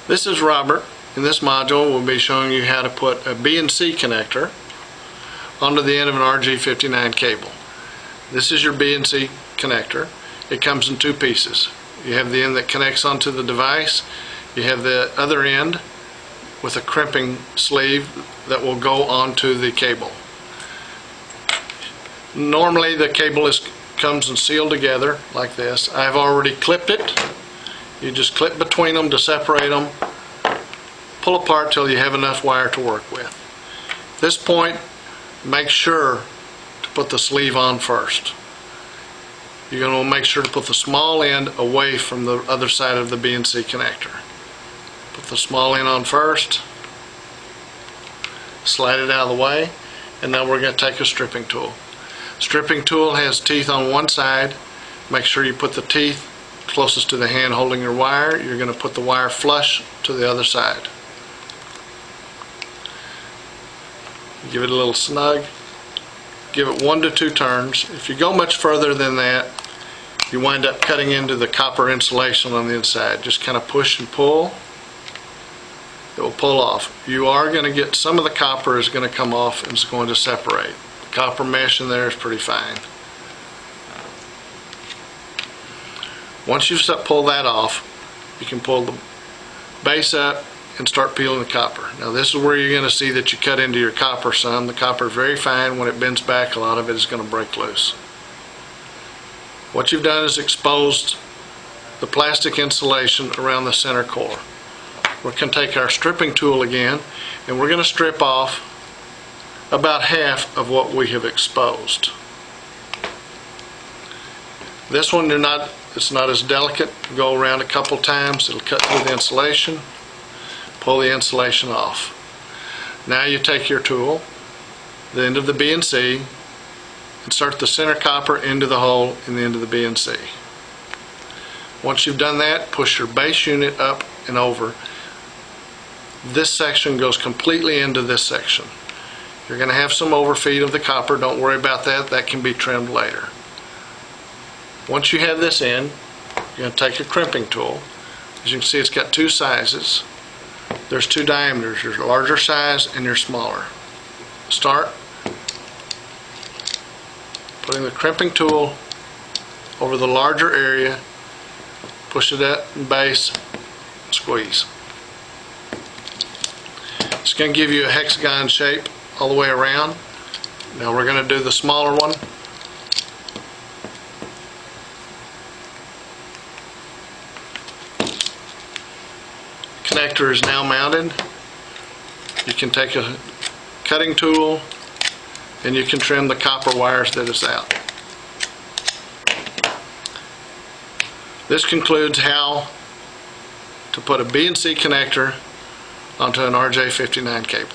This is Robert. In this module we'll be showing you how to put a BNC connector onto the end of an RG59 cable. This is your BNC connector. It comes in two pieces. You have the end that connects onto the device. You have the other end with a crimping sleeve that will go onto the cable. Normally the cable comes and sealed together like this. I've already clipped it. You just clip between them to separate them. Pull apart till you have enough wire to work with. At this point, make sure to put the sleeve on first. You're going to make sure to put the small end away from the other side of the BNC connector. Put the small end on first, slide it out of the way, and now we're going to take a stripping tool. Stripping tool has teeth on one side. Make sure you put the teeth closest to the hand holding your wire. You're going to put the wire flush to the other side. Give it a little snug. Give it 1 to 2 turns. If you go much further than that, you wind up cutting into the copper insulation on the inside. Just kind of push and pull. It will pull off. You are going to get some of the copper is going to come off and it's going to separate. The copper mesh in there is pretty fine. Once you've pulled that off, you can pull the base up and start peeling the copper. Now this is where you're going to see that you cut into your copper some. The copper is very fine. When it bends back, a lot of it is going to break loose. What you've done is exposed the plastic insulation around the center core. We're going to take our stripping tool again and we're going to strip off about half of what we have exposed. This one it's not as delicate. Go around a couple times, it'll cut through the insulation. Pull the insulation off. Now you take your tool, the end of the BNC, insert the center copper into the hole in the end of the BNC. Once you've done that, push your base unit up and over. This section goes completely into this section. You're going to have some overfeed of the copper. Don't worry about that. That can be trimmed later. Once you have this in, you're going to take your crimping tool. As you can see, it's got two sizes. There's two diameters, your larger size and your smaller. Start putting the crimping tool over the larger area, push it at the base, squeeze. It's going to give you a hexagon shape all the way around. Now we're going to do the smaller one. Connector is now mounted. You can take a cutting tool and you can trim the copper wires that is out. This concludes how to put a BNC connector onto an RJ59 cable.